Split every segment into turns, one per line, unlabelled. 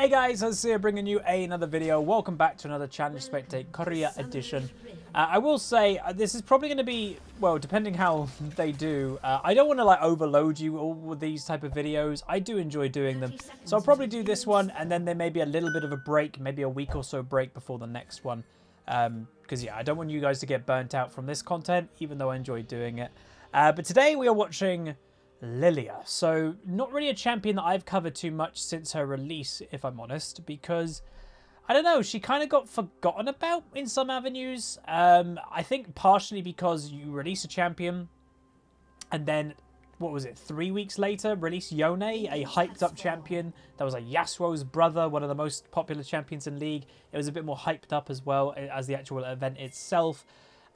Hey guys, HuzzyGames bringing you another video. Welcome back to another Challenge Spectate Korea edition. I will say this is probably going to be, well, depending how they do. I don't want to like overload you all with these type of videos. I do enjoy doing them, so I'll probably do this one, and then there may be a little bit of a break, maybe a week or so break before the next one. Because yeah, I don't want you guys to get burnt out from this content, even though I enjoy doing it. But today we are watching LILLIA. So not really a champion that I've covered too much since her release, if I'm honest, because I don't know, she kind of got forgotten about in some avenues. I think partially because you release a champion and then, what was it, 3 weeks later, release Yone, a hyped up champion that was like Yasuo's brother, one of the most popular champions in League. It was a bit more hyped up as well as the actual event itself.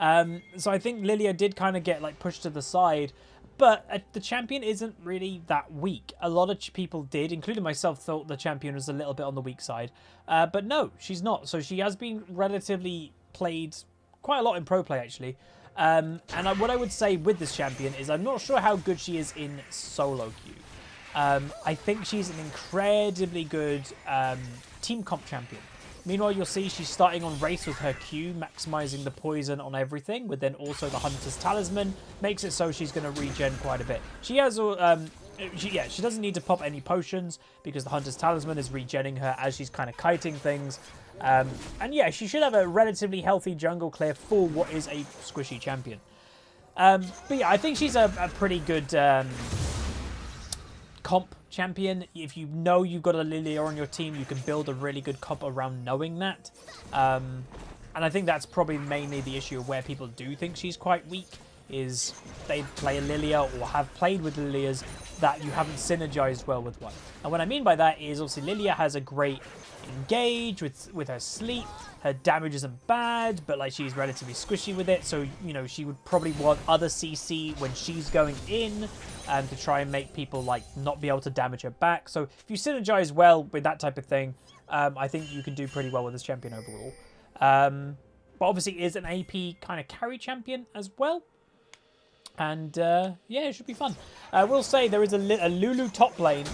So I think LILLIA did kind of get like pushed to the side. But the champion isn't really that weak. A lot of people did, including myself, thought the champion was a little bit on the weak side. But no, she's not. So she has been relatively played quite a lot in pro play, actually. What I would say with this champion is I'm not sure how good she is in solo queue. I think she's an incredibly good team comp champion. Meanwhile, you'll see she's starting on race with her Q, maximizing the poison on everything, with then also the Hunter's Talisman, makes it so she's going to regen quite a bit. She has, she doesn't need to pop any potions because the Hunter's Talisman is regenning her as she's kind of kiting things. And yeah, she should have a relatively healthy jungle clear for what is a squishy champion. But yeah, I think she's a pretty good comp champion. If you know you've got a LILLIA on your team, you can build a really good comp around knowing that. And I think that's probably mainly the issue of where people do think she's quite weak, is they play a LILLIA or have played with LILLIAs that you haven't synergized well with one. And what I mean by that is obviously LILLIA has a great engage with her sleep. Her damage isn't bad, but like she's relatively squishy with it, so you know she would probably want other CC when she's going in to try and make people like not be able to damage her back. So if you synergize well with that type of thing, I think you can do pretty well with this champion overall. But obviously it is an AP kind of carry champion as well. And yeah, it should be fun. I will say there is a Lulu top lane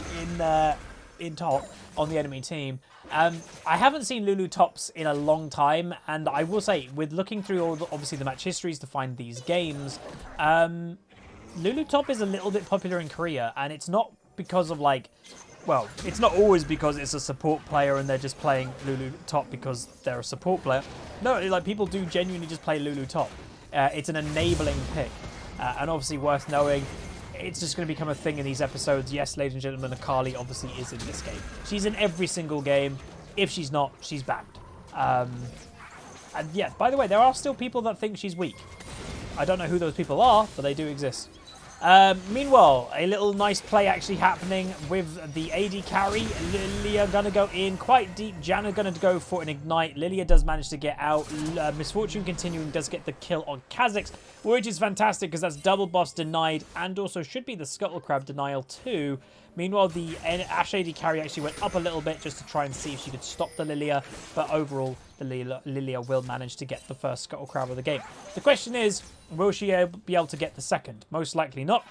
in top on the enemy team. I haven't seen Lulu tops in a long time, and I will say, with looking through all obviously the match histories to find these games, Lulu top is a little bit popular in Korea, and it's not because of like, well, it's not always because it's a support player and they're just playing Lulu top because they're a support player. No, like people do genuinely just play Lulu top. It's an enabling pick, and obviously worth knowing. It's just going to become a thing in these episodes. Yes, ladies and gentlemen, Akali obviously is in this game. She's in every single game. If she's not, she's banned. And yeah, by the way, there are still people that think she's weak. I don't know who those people are, but they do exist. Meanwhile, a little nice play actually happening with the AD carry. LILLIA gonna go in quite deep. Janna gonna go for an ignite. LILLIA does manage to get out. Misfortune continuing does get the kill on Kha'Zix, which is fantastic because that's double buffs denied and also should be the Scuttle Crab denial too. Meanwhile, the Ashe AD carry actually went up a little bit just to try and see if she could stop the LILLIA, but overall, the LILLIA will manage to get the first Scuttle Crab of the game. The question is, will she be able to get the second? Most likely not.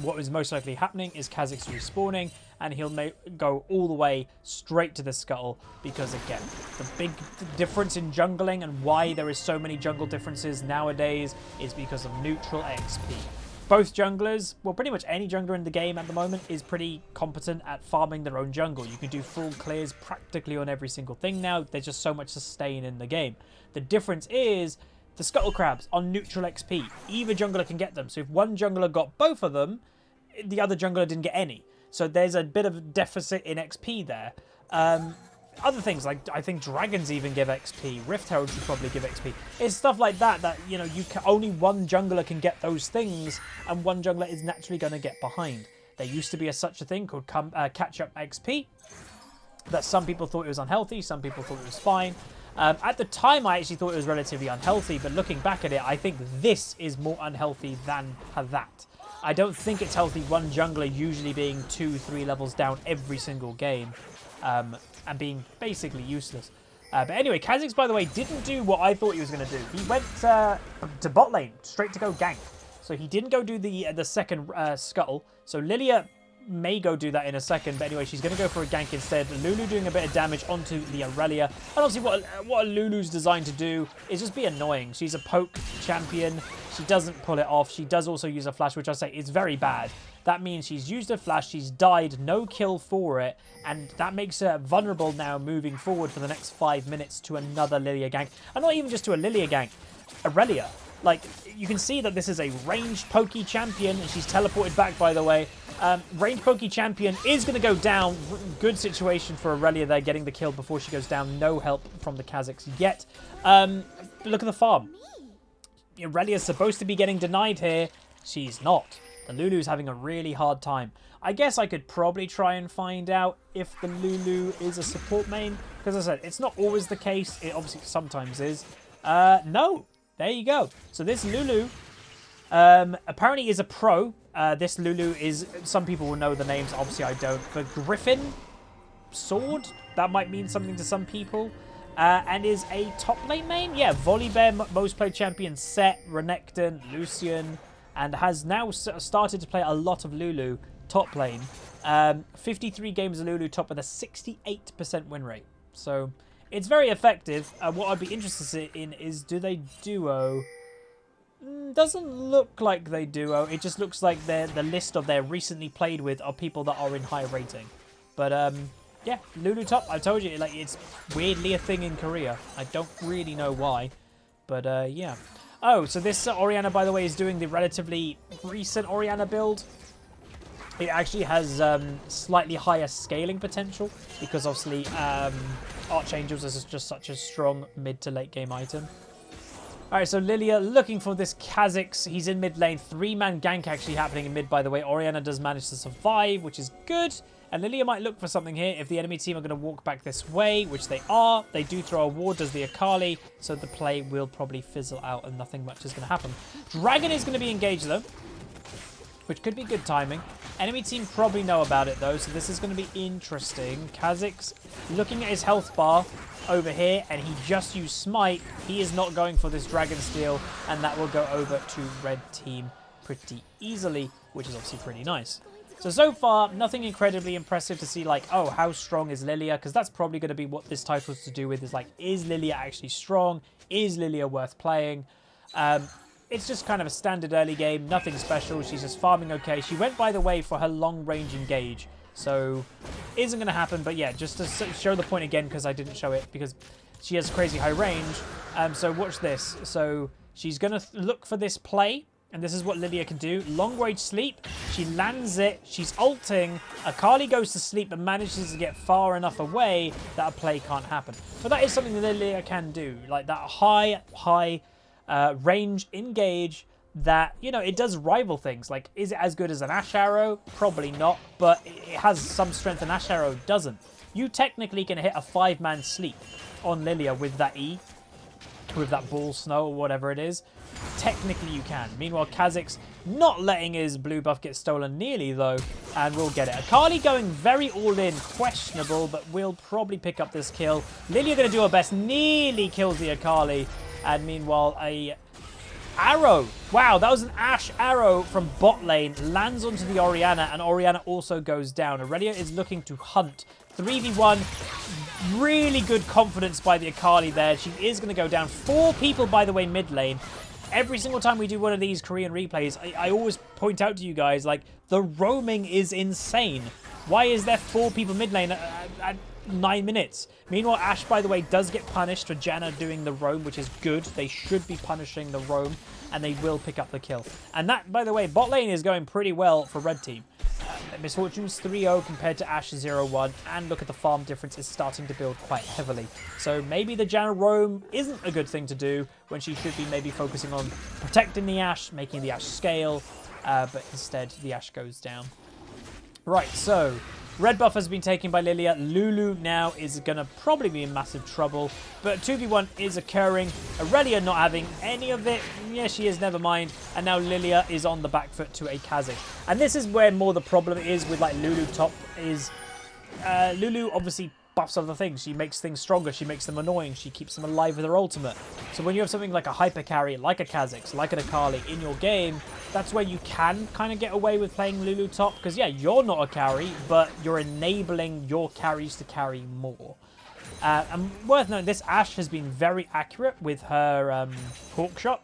What is most likely happening is Kha'Zix respawning, and he'll go all the way straight to the Scuttle, because again, the big difference in jungling and why there is so many jungle differences nowadays is because of neutral XP. Both junglers, well, pretty much any jungler in the game at the moment is pretty competent at farming their own jungle. You can do full clears practically on every single thing now. There's just so much sustain in the game. The difference is the Scuttle Crabs on neutral XP. Either jungler can get them. So if one jungler got both of them, the other jungler didn't get any. So there's a bit of a deficit in XP there. Other things, like I think dragons even give XP. Rift Herald should probably give XP. It's stuff like that that, you know, only one jungler can get those things, and one jungler is naturally going to get behind. There used to be such a thing called catch-up XP, that some people thought it was unhealthy, some people thought it was fine. At the time, I actually thought it was relatively unhealthy, but looking back at it, I think this is more unhealthy than that. I don't think it's healthy one jungler usually being 2-3 levels down every single game. And being basically useless. But anyway, Kha'Zix, by the way, didn't do what I thought he was going to do. He went to bot lane, straight to go gank. So he didn't go do the second scuttle. So LILLIA may go do that in a second, but anyway, she's going to go for a gank instead. Lulu doing a bit of damage onto the Aurelia. And obviously what Lulu's designed to do is just be annoying. She's a poke champion. She doesn't pull it off. She does also use a flash, which I say is very bad. That means she's used a flash, she's died, no kill for it, and that makes her vulnerable now moving forward for the next 5 minutes to another LILLIA gank. And not even just to a LILLIA gank, Aurelia. Like, you can see that this is a ranged pokey champion, and she's teleported back, by the way. Ranged pokey champion is going to go down. Good situation for Aurelia there, getting the kill before she goes down. No help from the Kazakhs yet. Look at the farm. Aurelia's supposed to be getting denied here. She's not. The Lulu's having a really hard time. I guess I could probably try and find out if the Lulu is a support main. Because as I said, it's not always the case. It obviously sometimes is. No. There you go. So this Lulu apparently is a pro. This Lulu is, some people will know the names, obviously I don't. But Griffin Sword, that might mean something to some people. And is a top lane main. Yeah, Volibear, most played champion, Set, Renekton, Lucian, and has now started to play a lot of Lulu top lane. 53 games of Lulu top with a 68% win rate. So it's very effective. What I'd be interested in is, do they duo? Doesn't look like they duo. It just looks like the list of their recently played with are people that are in high rating. But yeah, Lulu top. I told you, like, it's weirdly a thing in Korea. I don't really know why, but yeah. Oh, so this Orianna, by the way, is doing the relatively recent Orianna build. It actually has slightly higher scaling potential because obviously Archangels is just such a strong mid to late game item. Alright, so LILLIA looking for this Kazakhs. He's in mid lane. 3-man gank actually happening in mid, by the way. Orianna does manage to survive, which is good. And LILLIA might look for something here if the enemy team are going to walk back this way, which they are. They do throw a ward, does the Akali, so the play will probably fizzle out and nothing much is going to happen. Dragon is going to be engaged, though, which could be good timing. Enemy team probably know about it, though, so this is going to be interesting. Kazakhs looking at his health bar over here, and he just used Smite. He is not going for this Dragon Steel, and that will go over to red team pretty easily, which is obviously pretty nice. So far, nothing incredibly impressive to see, like, oh, how strong is LILLIA? Because that's probably going to be what this title is to do with, is like, is LILLIA actually strong? Is LILLIA worth playing? It's just kind of a standard early game, nothing special. She's just farming okay. She went, by the way, for her long-range engage. So, isn't going to happen. But yeah, just to show the point again, because I didn't show it, because she has crazy high range. So watch this. So, she's going to look for this play. And this is what LILLIA can do. Long-range sleep. She lands it. She's ulting. Akali goes to sleep but manages to get far enough away that a play can't happen. But that is something that LILLIA can do. Like that high range engage that, you know, it does rival things. Like, is it as good as an Ash Arrow? Probably not. But it has some strength and Ash Arrow doesn't. You technically can hit a 5-man sleep on LILLIA with that E. With that ball snow or whatever it is. Technically you can. Meanwhile, Kazakhs not letting his blue buff get stolen nearly, though, and we'll get it. Akali going very all-in, questionable, but we'll probably pick up this kill. LILLIA going to do her best, nearly kills the Akali, and meanwhile, a arrow. Wow, that was an Ash arrow from bot lane, lands onto the Orianna, and Orianna also goes down. Aurelia is looking to hunt. 3v1, really good confidence by the Akali there. She is going to go down. 4 people, by the way, mid lane. Every single time we do one of these Korean replays, I always point out to you guys, like, the roaming is insane. Why is there 4 people mid lane at 9 minutes? Meanwhile, Ashe, by the way, does get punished for Janna doing the roam, which is good. They should be punishing the roam, and they will pick up the kill. And that, by the way, bot lane is going pretty well for red team. Misfortunes 3-0 compared to Ashe 0-1, and look at the farm difference is starting to build quite heavily. So maybe the Janna roam isn't a good thing to do when she should be maybe focusing on protecting the Ashe, making the Ashe scale, but instead the Ashe goes down. Right, so red buff has been taken by LILLIA. Lulu now is going to probably be in massive trouble, but 2v1 is occurring. Aurelia not having any of it. Yeah, she is, never mind. And now LILLIA is on the back foot to a Kazakh. And this is where more the problem is with, like, Lulu top is... Lulu obviously buffs other things. She makes things stronger. She makes them annoying. She keeps them alive with her ultimate. So when you have something like a hyper carry, like a Kha'Zix, like an Akali in your game, that's where you can kind of get away with playing Lulu top. Because, yeah, you're not a carry, but you're enabling your carries to carry more. And worth noting, this Ashe has been very accurate with her Hawk Shot.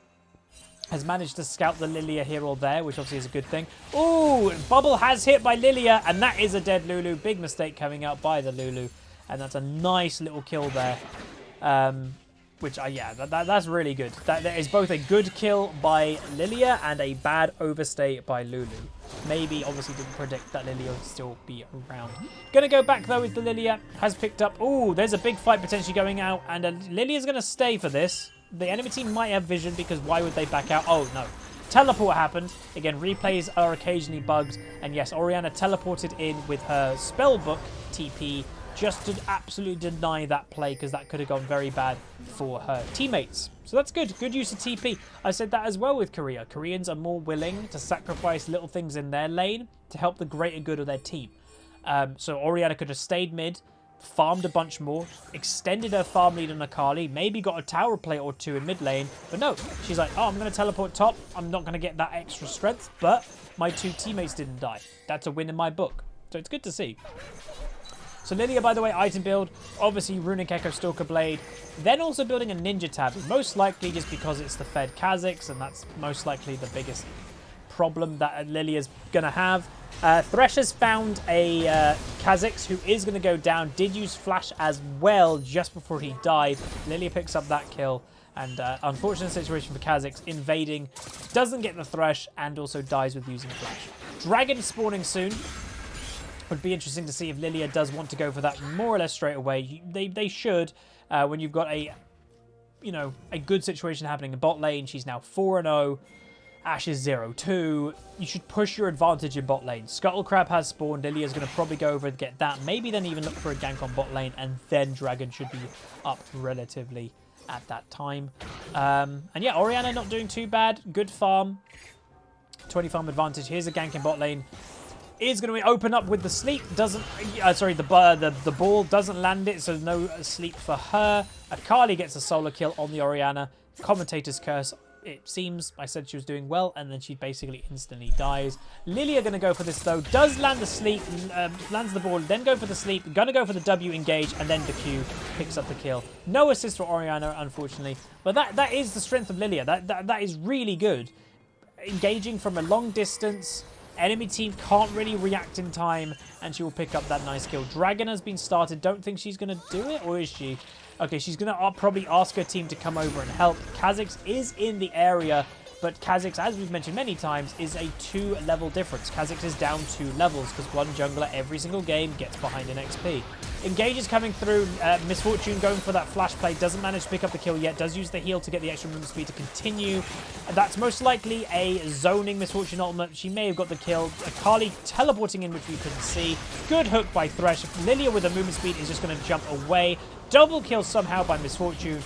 Has managed to scout the LILLIA here or there, which obviously is a good thing. Ooh, Bubble has hit by LILLIA, and that is a dead Lulu. Big mistake coming out by the Lulu, and that's a nice little kill there. Which, yeah, that's really good. That is both a good kill by LILLIA and a bad overstay by Lulu. Maybe, obviously, didn't predict that LILLIA would still be around. Gonna go back, though, with the LILLIA. Has picked up... Ooh, there's a big fight potentially going out, and LILLIA's gonna stay for this. The enemy team might have vision, because why would they back out? Oh, no. Teleport happened. Again, replays are occasionally bugged. And yes, Orianna teleported in with her spellbook TP just to absolutely deny that play, because that could have gone very bad for her teammates. So that's good. Good use of TP. I said that as well with Korea. Koreans are more willing to sacrifice little things in their lane to help the greater good of their team. So Orianna could have stayed mid, farmed a bunch more, extended her farm lead on Akali, maybe got a tower plate or two in mid lane, but no, she's like, oh, I'm going to teleport top, I'm not going to get that extra strength, but my two teammates didn't die. That's a win in my book. So it's good to see. So LILLIA, by the way, item build, obviously Runic Echo Stalker Blade, then also building a Ninja Tab, most likely just because it's the Fed Kha'Zix, and that's most likely the biggest problem that LILLIA's going to have. Thresh has found a Kha'Zix who is going to go down, did use Flash as well just before he died. LILLIA picks up that kill, and unfortunate situation for Kha'Zix, invading, doesn't get the Thresh, and also dies with using Flash. Dragon spawning soon. Would be interesting to see if LILLIA does want to go for that more or less straight away. They should, when you've got a good situation happening in bot lane. She's now 4-0. Ashe is 0-2. You should push your advantage in bot lane. Scuttlecrab has spawned. LILLIA's going to probably go over and get that. Maybe then even look for a gank on bot lane, and then Dragon should be up relatively at that time. And yeah, Orianna not doing too bad. Good farm. 20 farm advantage. Here's a gank in bot lane. Is going to open up with the sleep. Doesn't... sorry, the ball doesn't land it, so no sleep for her. Akali gets a solo kill on the Orianna. Commentator's curse. It seems I said she was doing well, and then she basically instantly dies. LILLIA going to go for this, though. Does land the sleep, lands the ball, then go for the sleep. Going to go for the W engage, and then the Q picks up the kill. No assist for Orianna, unfortunately. But that is the strength of LILLIA. That is really good. Engaging from a long distance. Enemy team can't really react in time, and she will pick up that nice kill. Dragon has been started. Don't think she's going to do it, or is she? Okay, she's going to probably ask her team to come over and help. Kha'Zix is in the area, but Kha'Zix, as we've mentioned many times, is a 2-level difference. Kha'Zix is down 2 levels because one jungler every single game gets behind an XP. Engage is coming through. Miss Fortune going for that flash play. Doesn't manage to pick up the kill yet. Does use the heal to get the extra movement speed to continue. That's most likely a zoning Miss Fortune ultimate. She may have got the kill. Akali teleporting in, which we couldn't see. Good hook by Thresh. LILLIA with a movement speed is just going to jump away. Double kill somehow by Miss Fortune.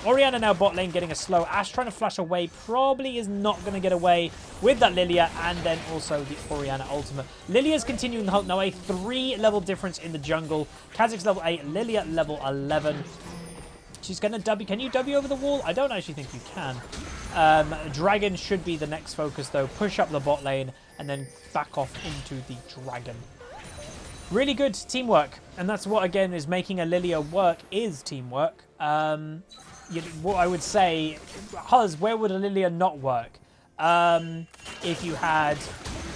Orianna now bot lane getting a slow. Ashe trying to flash away. Probably is not going to get away with that LILLIA, and then also the Orianna ultimate. LILLIA's continuing the hunt now. A 3-level difference in the jungle. Kha'Zix level 8, LILLIA level 11. She's going to W. Can you W over the wall? I don't actually think you can. Dragon should be the next focus, though. Push up the bot lane and then back off into the Dragon. Really good teamwork, and that's what, again, is making a LILLIA work, is teamwork. What I would say, Huz, where would a LILLIA not work? If you had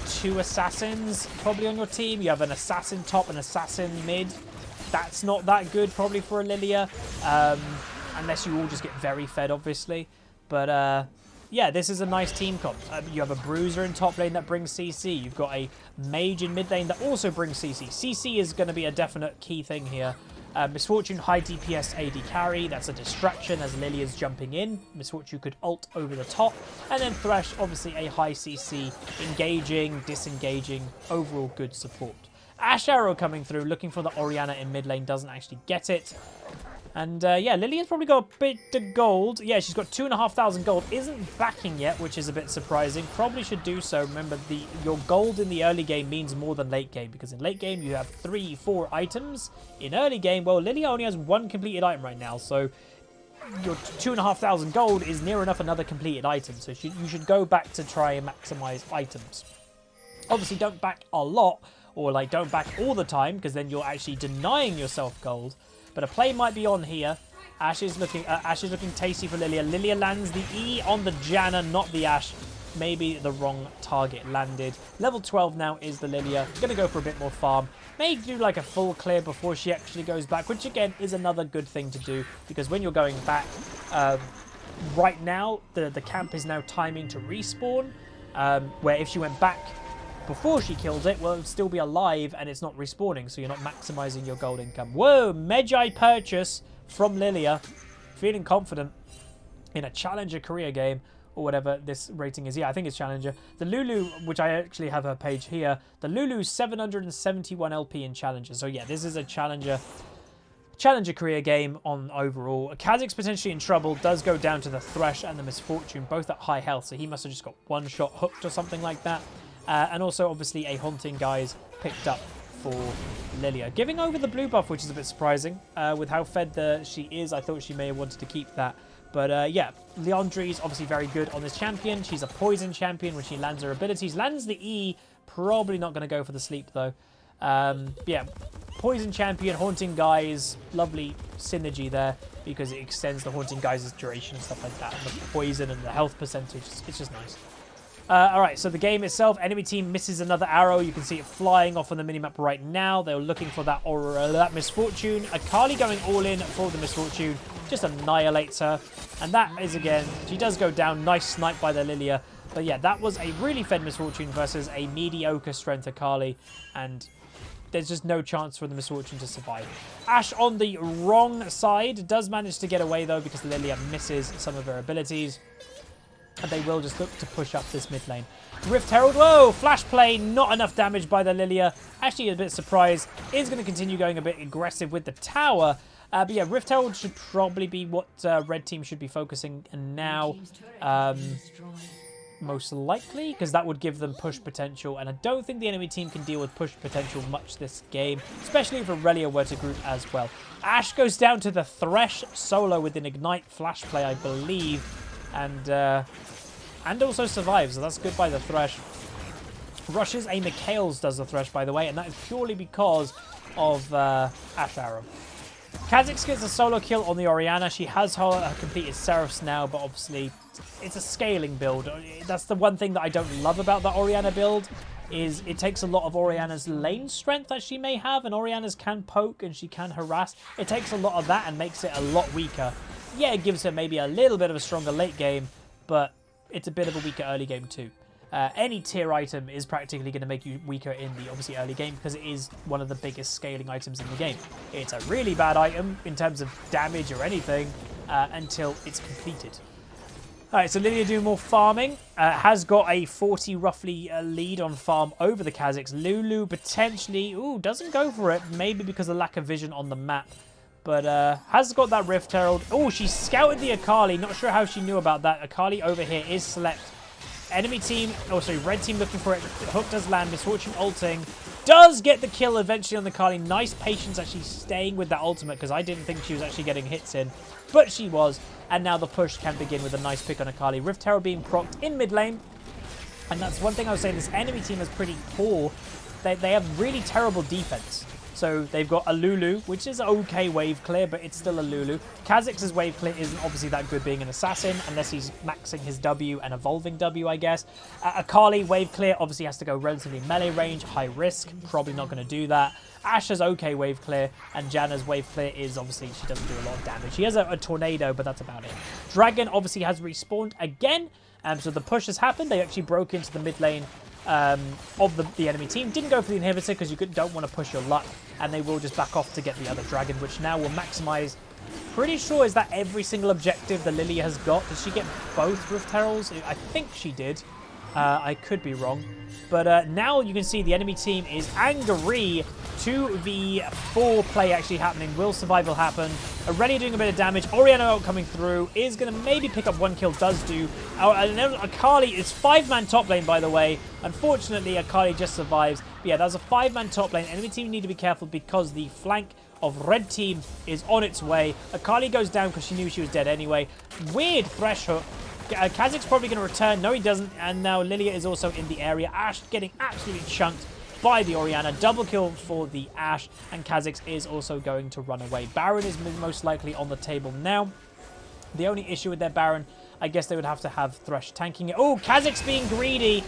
2 assassins probably on your team, you have an assassin top and assassin mid. That's not that good probably for a LILLIA, unless you all just get very fed, obviously. But yeah, this is a nice team comp. You have a bruiser in top lane that brings CC. You've got a mage in mid lane that also brings CC. CC is going to be a definite key thing here. Miss Fortune, high DPS AD carry. That's a distraction as LILLIA's jumping in. Miss Fortune could ult over the top. And then Thresh, obviously a high CC, engaging, disengaging, overall good support. Ashe Arrow coming through, looking for the Orianna in mid lane, doesn't actually get it. And yeah, Lillia's probably got a bit of gold. Yeah, she's got 2,500 gold. Isn't backing yet, which is a bit surprising. Probably should do so. Remember, your gold in the early game means more than late game, because in late game you have 3, 4 items. In early game, well, Lillia only has 1 completed item right now, so your 2,500 gold is near enough another completed item. So you should go back to try and maximize items. Obviously, don't back a lot, or like don't back all the time, because then you're actually denying yourself gold. But a play might be on here. Ash is looking tasty for Lillia. Lillia lands the E on the Janna, not the Ash. Maybe the wrong target landed. Level 12 now is the Lillia. Going to go for a bit more farm. May do like a full clear before she actually goes back, which again is another good thing to do, because when you're going back, right now the camp is now timing to respawn, where if she went back before she kills it, well, it would still be alive and it's not respawning, so you're not maximizing your gold income. Whoa, Magi purchase from Lillia. Feeling confident in a Challenger career game, or whatever this rating is. Yeah, I think it's Challenger. The Lulu, which I actually have her page here, the Lulu 771 LP in Challenger. So yeah, this is a Challenger career game on overall. Kha'Zix's potentially in trouble, does go down to the Thresh and the Misfortune, both at high health, so he must have just got one shot hooked or something like that. And also, obviously, a Haunting Guise picked up for Lillia. Giving over the blue buff, which is a bit surprising. With how fed she is, I thought she may have wanted to keep that. But yeah, Leandri's obviously very good on this champion. She's a poison champion when she lands her abilities. Lands the E, probably not going to go for the sleep, though. Yeah, poison champion, Haunting Guise, lovely synergy there, because it extends the Haunting Guise's duration and stuff like that. And the poison and the health percentage, it's just nice. Alright, so the game itself, enemy team misses another arrow. You can see it flying off on the minimap right now. They're looking for that that Misfortune. Akali going all in for the Misfortune. Just annihilates her. And that is, again, she does go down. Nice snipe by the Lillia. But yeah, that was a really fed Misfortune versus a mediocre strength Akali. And there's just no chance for the Misfortune to survive. Ashe on the wrong side. Does manage to get away, though, because Lillia misses some of her abilities. And they will just look to push up this mid lane. Rift Herald, whoa, flash play, not enough damage by the Lillia. Actually a bit surprised. Is going to continue going a bit aggressive with the tower. But yeah, Rift Herald should probably be what red team should be focusing on now. Most likely, because that would give them push potential. And I don't think the enemy team can deal with push potential much this game, especially if Aurelia were to group as well. Ashe goes down to the Thresh solo with an Ignite flash play, I believe. And also survives, so that's good by the Thresh. Rushes a Mikhail's does the Thresh, by the way, and that is purely because of Ashe Arrow. Kha'Zix gets a solo kill on the Orianna. She has her completed Seraphs now, but obviously it's a scaling build. That's the one thing that I don't love about the Orianna build, is it takes a lot of Orianna's lane strength that she may have, and Orianna's can poke and she can harass. It takes a lot of that and makes it a lot weaker. Yeah, it gives her maybe a little bit of a stronger late game, but it's a bit of a weaker early game too. Any tier item is practically going to make you weaker in the obviously early game, because it is one of the biggest scaling items in the game. It's a really bad item in terms of damage or anything until it's completed. Alright, so Lillia doing more farming. Has got a 40 roughly lead on farm over the Kha'Zix. Lulu potentially, doesn't go for it, maybe because of lack of vision on the map. But has got that Rift Herald. Oh, she scouted the Akali. Not sure how she knew about that. Akali over here is slept. Enemy team, red team looking for it. Hook does land. Misfortune ulting. Does get the kill eventually on the Akali. Nice patience actually staying with that ultimate, because I didn't think she was actually getting hits in. But she was. And now the push can begin with a nice pick on Akali. Rift Herald being procced in mid lane. And that's one thing I was saying. This enemy team is pretty poor. They have really terrible defense. So they've got a Lulu, which is okay wave clear, but it's still a Lulu. Kha'Zix's wave clear isn't obviously that good being an assassin, unless he's maxing his W and evolving W, I guess. Akali wave clear obviously has to go relatively melee range, high risk, probably not going to do that. Ashe's okay wave clear, and Janna's wave clear is obviously, she doesn't do a lot of damage. She has a tornado, but that's about it. Dragon obviously has respawned again, so the push has happened. They actually broke into the mid lane of the enemy team. Didn't go for the inhibitor because you don't want to push your luck, and they will just back off to get the other dragon, which now will maximize. Pretty sure is that every single objective the Lillia has got. Did she get both Rift Heralds? I think she did. I could be wrong. But now you can see the enemy team is angry. 2v4 play actually happening. Will survival happen? Already doing a bit of damage. Oriana coming through. Is going to maybe pick up one kill. Does do. Akali is 5-man top lane, by the way. Unfortunately, Akali just survives. But yeah, that's a 5-man top lane. Enemy team need to be careful because the flank of red team is on its way. Akali goes down because she knew she was dead anyway. Weird thresh hook. Kha'Zix's probably going to return. No, he doesn't. And now LILLIA is also in the area. Ashe getting absolutely chunked by the Oriana. Double kill for the Ashe. And Kha'Zix is also going to run away. Baron is most likely on the table now. The only issue with their Baron, I guess they would have to have Thresh tanking it. Oh, Kha'Zix being greedy.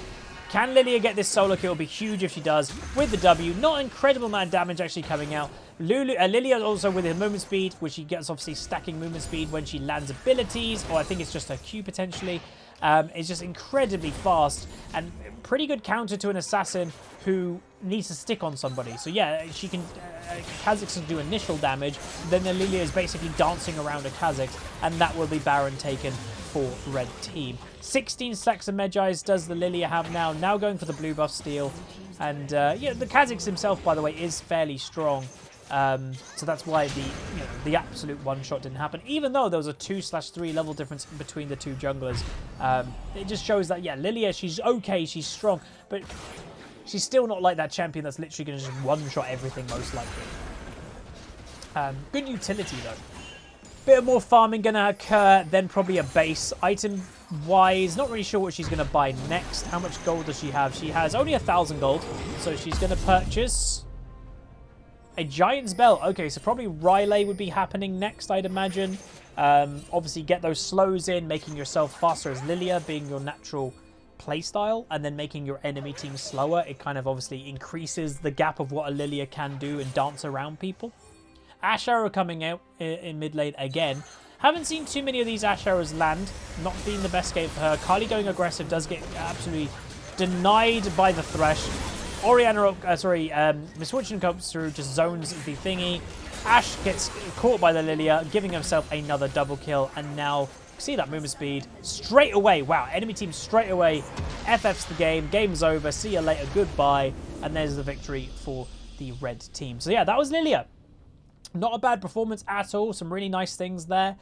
Can LILLIA get this solo kill? It'll be huge if she does with the W. Not an incredible amount of damage actually coming out. LILLIA also with her movement speed, which she gets obviously stacking movement speed when she lands abilities, or I think it's just her Q potentially. It's just incredibly fast and pretty good counter to an assassin who needs to stick on somebody. So yeah, she can. Kha'Zix can do initial damage, then the LILLIA is basically dancing around a Kha'Zix, and that will be Baron taken for red team. 16 stacks of Medjais does the LILLIA have now. Now going for the blue buff steal. And yeah, the Kha'Zix himself, by the way, is fairly strong. So that's why the absolute one-shot didn't happen. Even though there was a 2/3 level difference between the two junglers. It just shows that, yeah, LILLIA, she's okay, she's strong. But she's still not like that champion that's literally going to just one-shot everything, most likely. Good utility, though. Bit more farming going to occur, then probably a base. Item-wise, not really sure what she's going to buy next. How much gold does she have? She has only 1,000 gold, so she's going to purchase a Giant's Bell. Okay, so probably Riley would be happening next, I'd imagine. Obviously, get those slows in, making yourself faster as LILLIA, being your natural playstyle, and then making your enemy team slower. It kind of obviously increases the gap of what a LILLIA can do and dance around people. Ashe Arrow coming out in mid lane again. Haven't seen too many of these Ashe Arrows land. Not being the best game for her. Kali going aggressive does get absolutely denied by the Thresh. Oriana, Misfortune comes through, just zones the thingy. Ashe gets caught by the LILLIA, giving himself another double kill. And now, see that movement speed straight away. Wow, enemy team straight away. FF's the game. Game's over. See you later. Goodbye. And there's the victory for the red team. So yeah, that was LILLIA. Not a bad performance at all. Some really nice things there.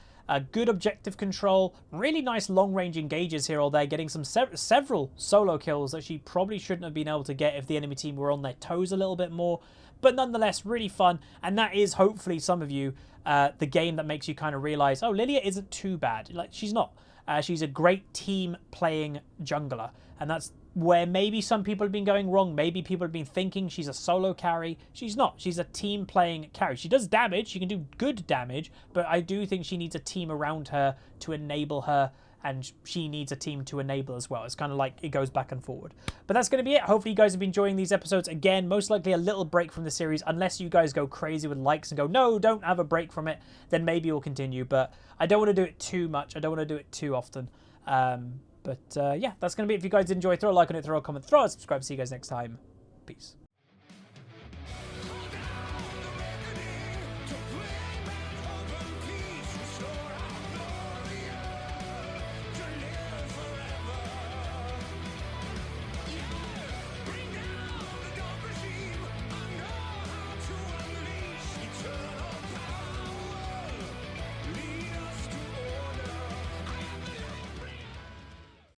Good objective control. Really nice long-range engages here or there. Getting some several solo kills that she probably shouldn't have been able to get if the enemy team were on their toes a little bit more. But nonetheless, really fun. And that is, hopefully, some of you, the game that makes you kind of realize, oh, LILLIA isn't too bad. Like, she's not. She's a great team-playing jungler. And that's where maybe some people have been going wrong. Maybe people have been thinking she's a solo carry. She's not. She's a team playing carry. She does damage. She can do good damage. But I do think she needs a team around her to enable her. And she needs a team to enable as well. It's kind of like it goes back and forward. But that's going to be it. Hopefully you guys have been enjoying these episodes. Again, most likely a little break from the series. Unless you guys go crazy with likes and go, no, don't have a break from it. Then maybe we'll continue. But I don't want to do it too much. I don't want to do it too often. Yeah, that's going to be it. If you guys did enjoy, throw a like on it, throw a comment, throw a subscribe. See you guys next time. Peace.